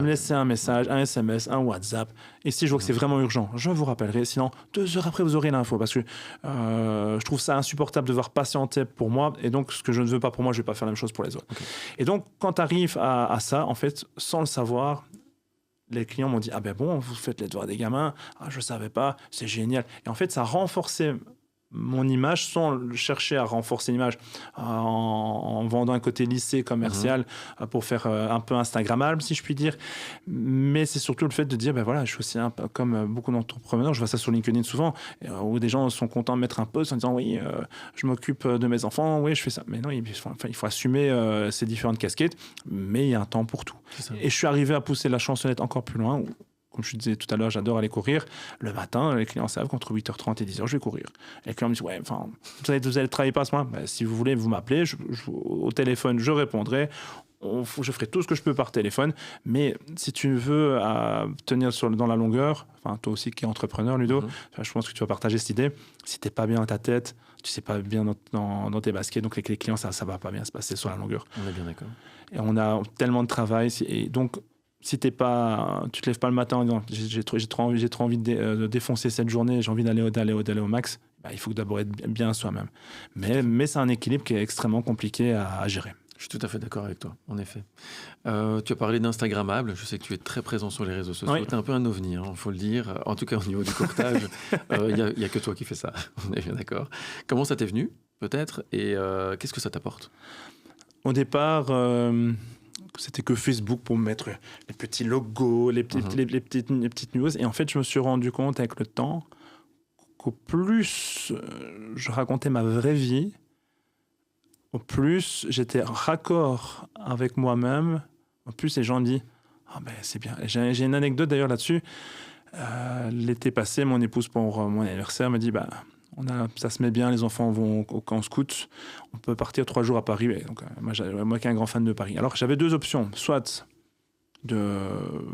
laissez un message, un SMS, un WhatsApp. Et si je vois que c'est vraiment urgent, je vous rappellerai. Sinon, 2 heures après, vous aurez l'info. Parce que je trouve ça insupportable de devoir patienter pour moi. Et donc, ce que je ne veux pas pour moi, je ne vais pas faire la même chose pour les autres. Okay. Et donc, quand tu arrives à ça, en fait, sans le savoir, les clients m'ont dit « Ah ben bon, vous faites les devoirs des gamins. Ah, je ne savais pas, c'est génial. » Et en fait, ça a renforcé mon image sans chercher à renforcer l'image en vendant un côté lycée commercial pour faire un peu instagrammable si je puis dire, mais c'est surtout le fait de dire ben voilà, je suis aussi comme beaucoup d'entrepreneurs, je vois ça sur LinkedIn souvent où des gens sont contents de mettre un post en disant oui je m'occupe de mes enfants, oui je fais ça, mais non il faut assumer ces différentes casquettes, mais il y a un temps pour tout. Et je suis arrivé à pousser la chansonnette encore plus loin. Comme je disais tout à l'heure, j'adore aller courir. Le matin, les clients savent qu'entre 8h30 et 10h, je vais courir. Et les clients me disent, ouais, vous allez travailler pas à ce moment. Ben, si vous voulez, vous m'appelez, au téléphone, je répondrai. Je ferai tout ce que je peux par téléphone. Mais si tu veux tenir dans la longueur, toi aussi qui es entrepreneur, Ludo, je pense que tu vas partager cette idée. Si tu n'es pas bien dans ta tête, tu ne sais pas bien dans tes baskets, donc avec les clients, ça ne va pas bien se passer sur la longueur. On est bien d'accord. Et on a tellement de travail. Et donc, si tu te lèves pas le matin en disant j'ai trop envie de défoncer cette journée, j'ai envie d'aller au max, il faut d'abord être bien soi-même. Mais c'est un équilibre qui est extrêmement compliqué à gérer. Je suis tout à fait d'accord avec toi, en effet. Tu as parlé d'Instagrammable. Je sais que tu es très présent sur les réseaux sociaux. Oui. Tu es un peu un ovni, il faut le dire. En tout cas, au niveau du courtage, il n'y a que toi qui fais ça. On est bien d'accord. Comment ça t'est venu, peut-être, et qu'est-ce que ça t'apporte ? Au départ... c'était que Facebook pour mettre les petits logos, les petites news. Et en fait, je me suis rendu compte avec le temps qu'au plus je racontais ma vraie vie, au plus j'étais raccord avec moi-même, au plus les gens disent « Ah ben c'est bien ». J'ai une anecdote d'ailleurs là-dessus. L'été passé, mon épouse, pour mon anniversaire, me dit « Bah, ça se met bien, les enfants vont au camp scout, on peut partir 3 jours à Paris. » Donc, moi qui suis un grand fan de Paris. Alors j'avais 2 options, soit de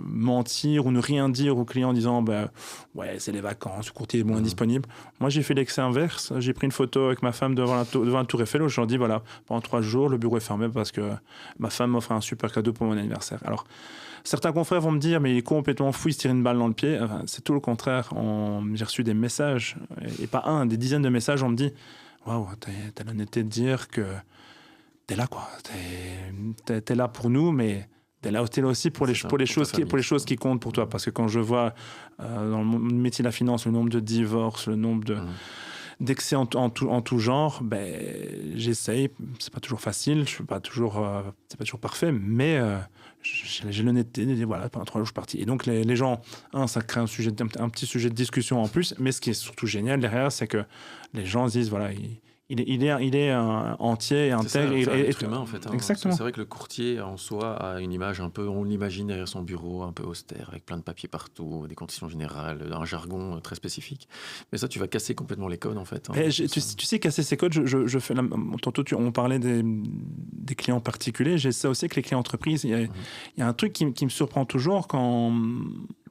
mentir ou ne rien dire au client en disant bah, ouais c'est les vacances, le courtier est moins disponible. Moi j'ai fait l'excès inverse, j'ai pris une photo avec ma femme devant la tour Eiffel où je leur dis voilà, pendant 3 jours le bureau est fermé parce que ma femme m'offre un super cadeau pour mon anniversaire. Alors certains confrères vont me dire mais il est complètement fou, il se tire une balle dans le pied. Enfin, c'est tout le contraire. J'ai reçu des messages et pas un, des dizaines de messages, on me dit waouh, t'as l'honnêteté de dire que t'es là quoi, t'es là pour nous, mais t'es là aussi pour les choses qui comptent pour toi. Parce que quand je vois dans le métier de la finance le nombre de divorces, le nombre d'excès en tout genre, ben, j'essaye. C'est pas toujours facile, c'est pas toujours parfait, mais j'ai l'honnêteté de dire voilà, pendant 3 jours je suis parti. Et donc les gens, ça crée un petit sujet de discussion en plus, mais ce qui est surtout génial derrière, c'est que les gens se disent voilà, il est entier et intègre. C'est un être humain en fait. Exactement. C'est vrai que le courtier en soi a une image un peu, on l'imagine derrière son bureau, un peu austère, avec plein de papiers partout, des conditions générales, un jargon très spécifique. Mais ça, tu vas casser complètement les codes en fait. Tu sais, casser ces codes, je fais tantôt on parlait des clients particuliers, j'ai ça aussi avec les clients entreprises. Il y a un truc qui me surprend toujours quand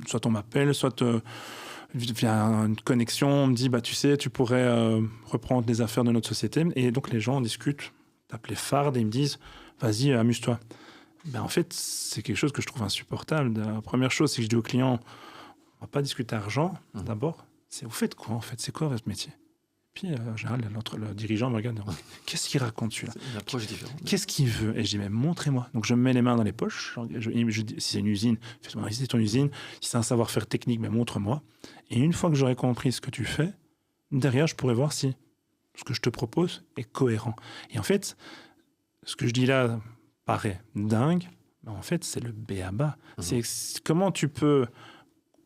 soit on m'appelle, soit via une connexion, on me dit bah tu sais, tu pourrais reprendre les affaires de notre société, et donc les gens discutent, t'appelles Fard et ils me disent vas-y amuse-toi. Ben en fait c'est quelque chose que je trouve insupportable. La première chose c'est que je dis aux clients on va pas discuter argent d'abord, c'est vous faites quoi en fait, c'est quoi votre métier? Puis en général le dirigeant me regarde, qu'est-ce qu'il raconte celui-là? C'est une approche différente. Qu'est-ce qu'il veut? Et je dis mais montrez-moi. Donc je me mets les mains dans les poches, je dis si c'est une usine, fais-moi visiter ton usine, si c'est un savoir-faire technique, mais montre-moi. Et une fois que j'aurai compris ce que tu fais, derrière je pourrai voir si ce que je te propose est cohérent. Et en fait, ce que je dis là paraît dingue, mais en fait c'est le b.a.-ba. C'est comment tu peux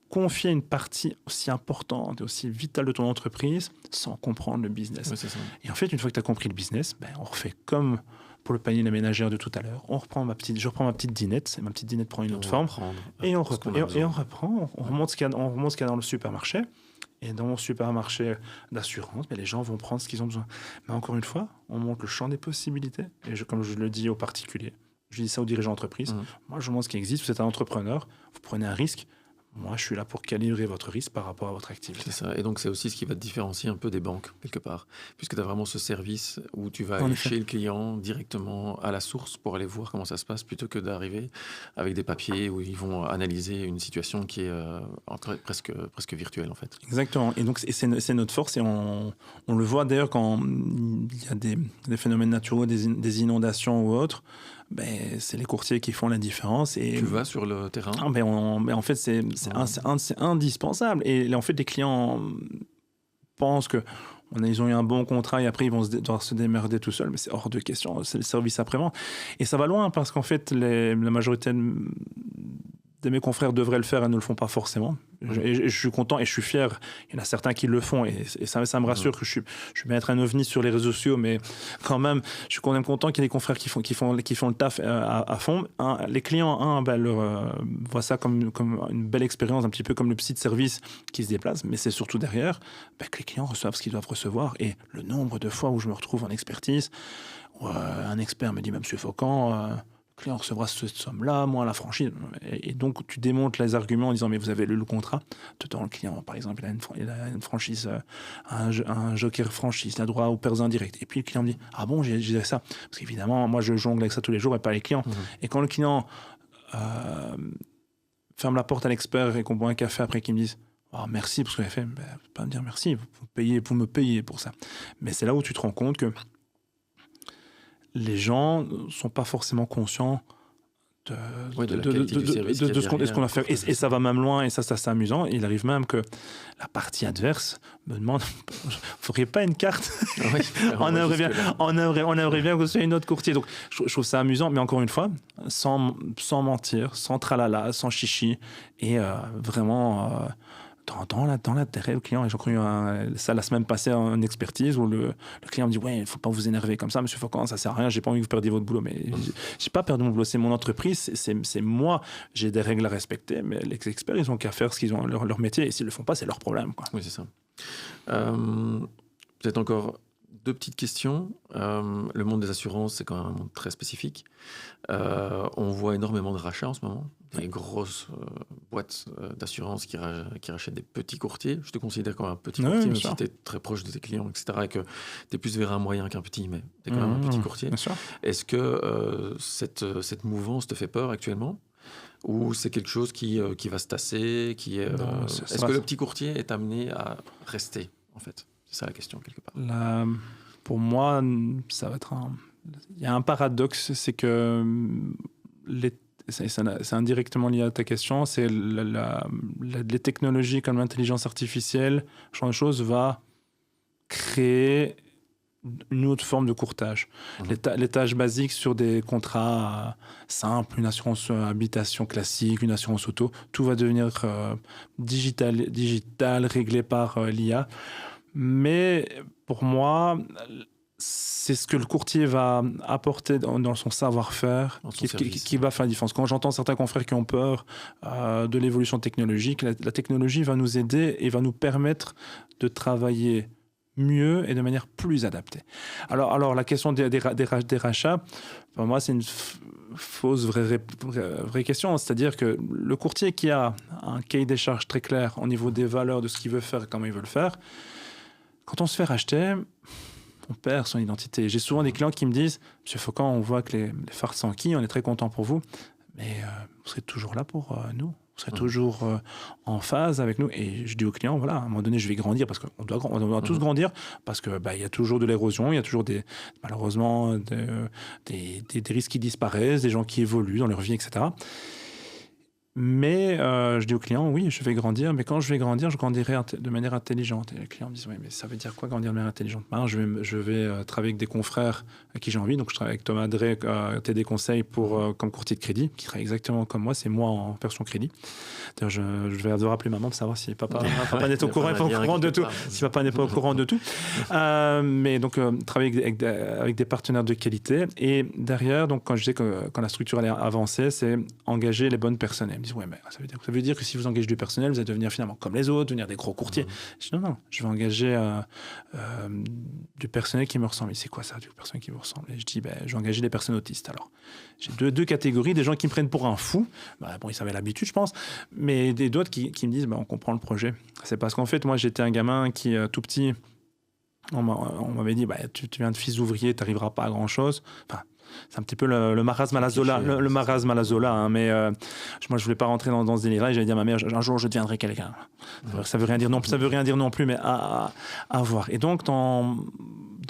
confier une partie aussi importante et aussi vitale de ton entreprise sans comprendre le business. Ouais, c'est ça. Et en fait, une fois que tu as compris le business, ben, on refait comme pour le panier de la ménagère de tout à l'heure. Je reprends ma petite dinette, ma petite dinette prend une autre forme, et on reprend, on remonte ce qu'il y a dans le supermarché. Et dans mon supermarché d'assurance, ben, les gens vont prendre ce qu'ils ont besoin. Mais encore une fois, on monte le champ des possibilités. Et comme je le dis aux particuliers, je dis ça aux dirigeants d'entreprise, moi je montre ce qui existe, vous êtes un entrepreneur, vous prenez un risque. Moi, je suis là pour calibrer votre risque par rapport à votre activité. C'est ça. Et donc, c'est aussi ce qui va te différencier un peu des banques, quelque part. Puisque tu as vraiment ce service où tu vas aller chez le client directement à la source pour aller voir comment ça se passe, plutôt que d'arriver avec des papiers où ils vont analyser une situation qui est presque virtuelle, en fait. Exactement. Et donc, c'est notre force. Et on le voit d'ailleurs quand il y a des phénomènes naturels, des inondations ou autres. Ben, c'est les courtiers qui font la différence. Et tu vas sur le terrain. En fait, c'est indispensable. Et en fait, les clients pensent qu'ils ont eu un bon contrat et après, ils vont devoir se démerder tout seuls. Mais c'est hors de question. C'est le service après-vente. Et ça va loin parce qu'en fait, la majorité de mes confrères devraient le faire et ne le font pas forcément. Et je suis content et je suis fier. Il y en a certains qui le font et ça me rassure que je suis bien être un ovni sur les réseaux sociaux, mais quand même, je suis quand même content qu'il y ait des confrères qui font le taf à fond. Les clients, voient ça comme une belle expérience, un petit peu comme le psy de service qui se déplace, mais c'est surtout derrière que les clients reçoivent ce qu'ils doivent recevoir. Et le nombre de fois où je me retrouve en expertise, où un expert me dit, Monsieur Faucan, client recevra cette somme-là, moins la franchise. Et donc, tu démontes les arguments en disant, mais vous avez lu le contrat. Dedans, le client, par exemple, il a une franchise, un joker franchise, il a droit aux pertes indirectes. Et puis, le client me dit, ah bon, j'ai ça. Parce qu'évidemment, moi, je jongle avec ça tous les jours et pas les clients. Et quand le client ferme la porte à l'expert et qu'on boit un café après qu'il me dise, oh, merci pour ce que vous avez fait, ben, pas me dire merci, vous me payez pour ça. Mais c'est là où tu te rends compte que les gens ne sont pas forcément conscients de ce qu'on a fait. Et ça va même loin, et ça c'est amusant. Il arrive même que la partie adverse me demande « Vous ne feriez pas une carte ?» On aimerait bien que ce soit une autre courtier. Donc je trouve ça amusant, mais encore une fois, sans mentir, sans tralala, sans chichi, et vraiment dans l'intérêt du client. Et j'ai encore eu ça la semaine passée, une expertise où le client me dit ouais, il ne faut pas vous énerver comme ça, monsieur Faucon, ça ne sert à rien, j'ai pas envie que vous perdiez votre boulot. Mais j'ai pas perdu mon boulot, c'est mon entreprise, c'est moi, j'ai des règles à respecter, mais les experts, ils ont qu'à faire ce qu'ils ont leur métier, et s'ils le font pas, c'est leur problème, quoi. Oui, c'est ça. Peut-être encore 2 petites questions. Le monde des assurances, c'est quand même un monde très spécifique. On voit énormément de rachats en ce moment. Des grosses boîtes d'assurance qui rachètent des petits courtiers. Je te considère comme un petit courtier, même si tu es très proche de tes clients, etc. Et que tu es plus vers un moyen qu'un petit, mais tu es quand même un petit courtier. Est-ce que cette mouvance te fait peur actuellement ? Ou c'est quelque chose qui va se tasser Est-ce que le petit courtier est amené à rester, en fait ? C'est ça la question, quelque part. Pour moi, ça va être il y a un paradoxe, c'est que c'est indirectement lié à ta question, c'est les technologies comme l'intelligence artificielle, ce genre de choses, va créer une autre forme de courtage. Les tâches basiques sur des contrats simples, une assurance habitation classique, une assurance auto, tout va devenir digital, réglé par l'IA. Mais pour moi, c'est ce que le courtier va apporter dans son savoir-faire qui va faire la différence. Quand j'entends certains confrères qui ont peur de l'évolution technologique, la technologie va nous aider et va nous permettre de travailler mieux et de manière plus adaptée. Alors la question des rachats, pour moi, c'est une fausse vraie question. C'est-à-dire que le courtier qui a un cahier des charges très clair au niveau des valeurs de ce qu'il veut faire et comment il veut le faire, quand on se fait racheter, on perd son identité. J'ai souvent des clients qui me disent « Monsieur Faucon, on voit que les phares s'enquillent, on est très content pour vous, mais vous serez toujours là pour nous. Vous serez toujours en phase avec nous. » Et je dis aux clients, voilà, à un moment donné, je vais grandir parce qu'on doit tous grandir parce qu'il y a toujours de l'érosion, il y a toujours malheureusement des risques qui disparaissent, des gens qui évoluent dans leur vie, etc. Mais je dis aux clients, oui, je vais grandir, mais quand je vais grandir, je grandirai de manière intelligente. Et les clients me disent, oui, mais ça veut dire quoi grandir de manière intelligente ? Je vais travailler avec des confrères à qui j'ai envie. Donc, je travaille avec Thomas Drey, TD Conseil comme courtier de crédit, qui travaille exactement comme moi. C'est moi en version crédit. D'ailleurs, je vais devoir appeler maman pour savoir si papa n'est au courant de tout. Si papa n'est pas au courant de tout. Mais donc, travailler avec des partenaires de qualité. Et derrière, donc, quand je disais que quand la structure allait avancer, c'est engager les bonnes personnes. Ils me disent, ouais, mais ça veut dire que si vous engagez du personnel, vous allez devenir finalement comme les autres, devenir des gros courtiers. Je dis, non, je vais engager du personnel qui me ressemble. Et c'est quoi ça, du personnel qui me ressemble ? Et je dis, je vais engager des personnes autistes. Alors, j'ai deux catégories, des gens qui me prennent pour un fou. Ils avaient l'habitude, je pense. Mais d'autres qui me disent, on comprend le projet. C'est parce qu'en fait, moi, j'étais un gamin qui, tout petit, on m'avait dit, tu viens de fils d'ouvrier, tu n'arriveras pas à grand-chose. Enfin, c'est un petit peu le marasme à la Zola, le marasme à la Zola, hein, mais moi je voulais pas rentrer dans ce délire-là. Et j'avais dit à ma mère, un jour je deviendrai quelqu'un. Ça veut rien dire non plus, mais à voir. Et donc dans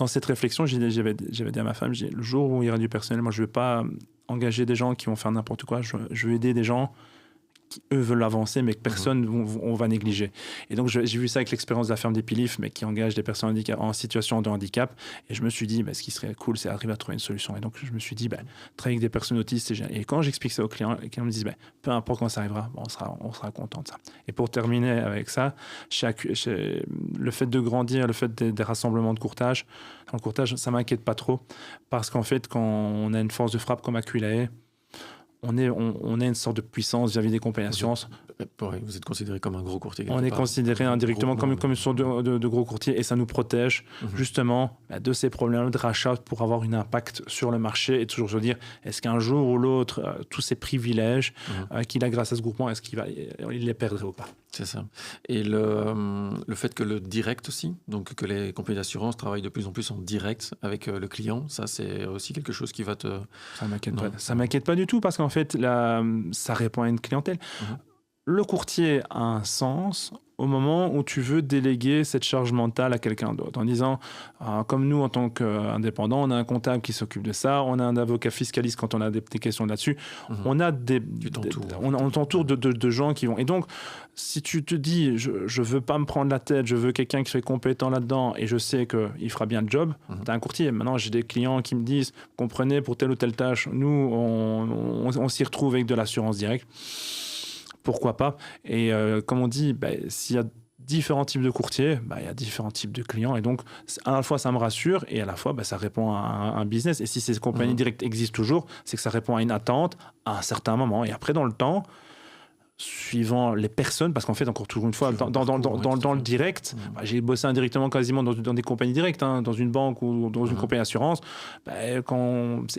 cette réflexion, j'avais dit à ma femme, le jour où il y aura du personnel, moi je vais pas engager des gens qui vont faire n'importe quoi. Je vais aider des gens qui, eux, veulent avancer, mais que personne on va négliger. Et donc, j'ai vu ça avec l'expérience de la ferme des Pilifs, mais qui engage des personnes en situation de handicap. Et je me suis dit, ce qui serait cool, c'est d'arriver à trouver une solution. Et donc, je me suis dit, travailler avec des personnes autistes, c'est génial. Et quand j'explique ça aux clients, les clients me disent, peu importe quand ça arrivera, on sera content de ça. Et pour terminer avec ça, le fait de grandir, le fait des rassemblements de courtage, dans le courtage, ça ne m'inquiète pas trop, parce qu'en fait, quand on a une force de frappe comme Aquilae, on a une sorte de puissance vis-à-vis des compagnies d'assurance. Vous êtes considéré comme un gros courtier. On est considéré indirectement comme une sorte de gros courtier et ça nous protège justement de ces problèmes de rachat pour avoir un impact sur le marché et toujours se dire est-ce qu'un jour ou l'autre, tous ces privilèges qu'il a grâce à ce groupement, est-ce qu'il les perdrait ou pas ? C'est ça. Et le fait que le direct aussi, donc que les compagnies d'assurance travaillent de plus en plus en direct avec le client, ça c'est aussi quelque chose qui va te... Ça m'inquiète pas du tout parce qu'en fait, ça répond à une clientèle. Le courtier a un sens au moment où tu veux déléguer cette charge mentale à quelqu'un d'autre, en disant, comme nous en tant qu'indépendants, on a un comptable qui s'occupe de ça, on a un avocat fiscaliste quand on a des questions là-dessus, on a on t'entoure de gens qui vont... Et donc, si tu te dis, je veux pas me prendre la tête, je veux quelqu'un qui soit compétent là-dedans et je sais qu'il fera bien le job, tu as un courtier. Maintenant, j'ai des clients qui me disent, comprenez, pour telle ou telle tâche, nous, on s'y retrouve avec de l'assurance directe. pourquoi pas. Et comme on dit, s'il y a différents types de courtiers, il y a différents types de clients. Et donc, à la fois, ça me rassure et à la fois, ça répond à un business. Et si ces compagnies directes existent toujours, c'est que ça répond à une attente à un certain moment. Et après, dans le temps, suivant les personnes, parce qu'en fait, encore toujours une fois, dans le direct, j'ai bossé indirectement quasiment dans des compagnies directes, hein, dans une banque ou dans une compagnie d'assurance.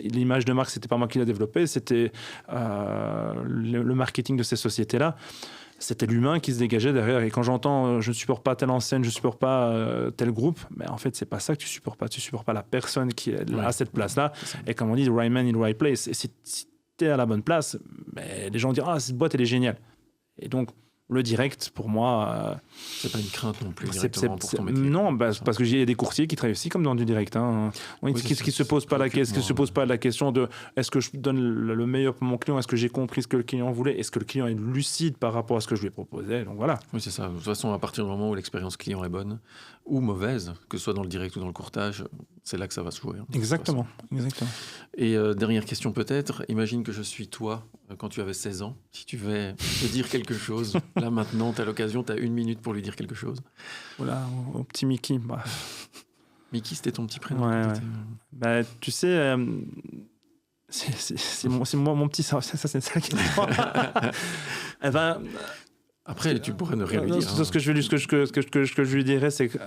L'image de marque, c'était pas moi qui l'a développée, c'était le marketing de ces sociétés-là. C'était l'humain qui se dégageait derrière. Et quand j'entends je ne supporte pas telle enseigne, je ne supporte pas tel groupe, mais en fait, c'est pas ça que tu supportes pas. Tu supportes pas la personne qui est là, à cette place-là. Et comme on dit, the right man in the right place. Et si tu es à la bonne place, les gens diront cette boîte, elle est géniale. Et donc, le direct, pour moi... c'est pas une crainte non plus directement pour ton métier. Non, parce que j'ai des courtiers qui travaillent aussi comme dans du direct. Hein. Qui se posent pas la question de est-ce que je donne le meilleur pour mon client, est-ce que j'ai compris ce que le client voulait, est-ce que le client est lucide par rapport à ce que je lui ai proposé. Donc voilà. Oui, c'est ça. De toute façon, à partir du moment où l'expérience client est bonne ou mauvaise, que ce soit dans le direct ou dans le courtage, c'est là que ça va se jouer. Hein, Exactement. Et dernière question peut-être, imagine que je suis toi quand tu avais 16 ans. Si tu veux te dire quelque chose, là maintenant, tu as l'occasion, tu as 1 minute pour lui dire quelque chose. Voilà, au petit Mickey. Mickey, c'était ton petit prénom. Ouais. Tu sais, c'est mon petit... Ça, c'est ça qui est... Après, tu pourrais ne rien lui dire. Ce que je lui dirais, c'est que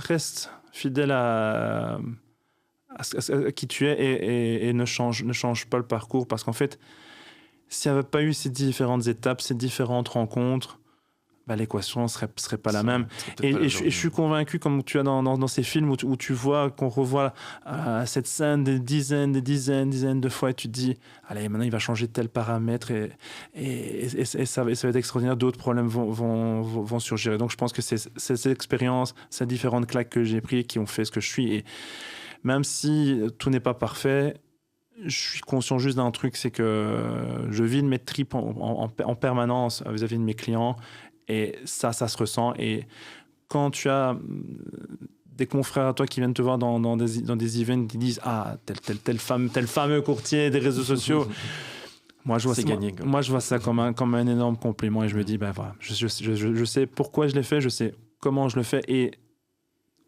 reste fidèle à qui tu es et ne change pas le parcours, parce qu'en fait, s'il n'y avait pas eu ces différentes étapes, ces différentes rencontres, l'équation ne serait pas la même. Et je suis convaincu, comme tu as dans ces films où tu vois, qu'on revoit cette scène des dizaines de fois, et tu te dis, allez, maintenant il va changer tel paramètre et ça va être extraordinaire, d'autres problèmes vont surgir. Et donc je pense que c'est ces expériences, ces différentes claques que j'ai prises qui ont fait ce que je suis. Et même si tout n'est pas parfait, je suis conscient juste d'un truc, c'est que je vide mes tripes en permanence vis-à-vis de mes clients. Et ça se ressent. Et quand tu as des confrères à toi qui viennent te voir dans des events qui disent tel fameux courtier des réseaux sociaux, moi je vois ça comme un énorme compliment. Et je me dis, voilà, je sais pourquoi je l'ai fait, je sais comment je le fais. Et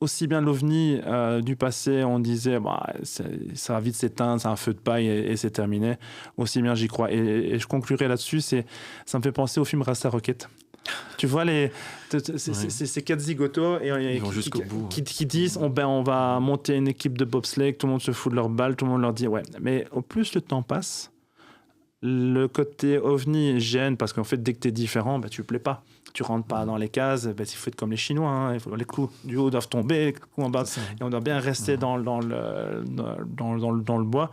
aussi bien l'OVNI du passé, on disait ça va vite s'éteindre, c'est un feu de paille et c'est terminé. Aussi bien j'y crois. Et je conclurai là-dessus, ça me fait penser au film Rasta Rocket. Tu vois ces 4 zigotos qui disent on va monter une équipe de bobsleigh, tout le monde se fout de leur balle, tout le monde leur dit mais au plus le temps passe, le côté ovni gêne, parce qu'en fait dès que tu es différent, tu plais pas, tu rentres pas dans les cases, il faut être comme les Chinois, hein, les clous du haut doivent tomber, les clous en bas, et on doit bien rester dans le bois.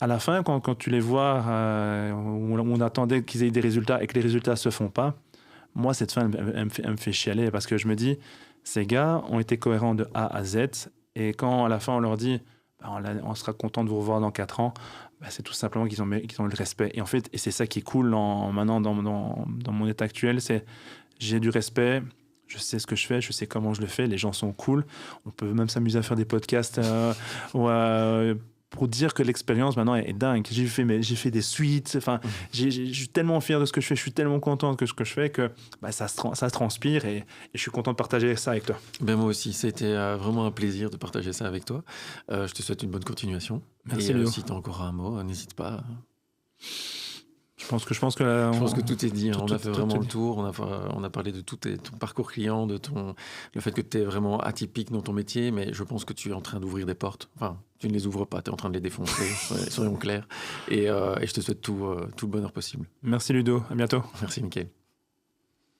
À la fin, quand tu les vois, où on attendait qu'ils aient des résultats et que les résultats se font pas, moi, cette fin, elle me fait chialer, parce que je me dis, ces gars ont été cohérents de A à Z, et quand à la fin on leur dit on sera content de vous revoir dans 4 ans, c'est tout simplement qu'ils ont le respect. Et en fait, et c'est ça qui est cool maintenant dans mon état actuel, c'est j'ai du respect, je sais ce que je fais, je sais comment je le fais, les gens sont cool, on peut même s'amuser à faire des podcasts pour dire que l'expérience maintenant est dingue. J'ai fait des suites, je suis tellement fier de ce que je fais, je suis tellement content de ce que je fais que ça se transpire, et je suis content de partager ça avec toi. Moi aussi, c'était vraiment un plaisir de partager ça avec toi. Je te souhaite une bonne continuation. Merci. Et si tu as encore un mot, n'hésite pas. Je pense que tout est dit. On a fait vraiment le tour. On a parlé de tout ton parcours client, de le fait que tu es vraiment atypique dans ton métier, mais je pense que tu es en train d'ouvrir des portes. Enfin, tu ne les ouvres pas, tu es en train de les défoncer, soyons clairs. Et je te souhaite tout le bonheur possible. Merci Ludo, à bientôt. Merci Mickaël.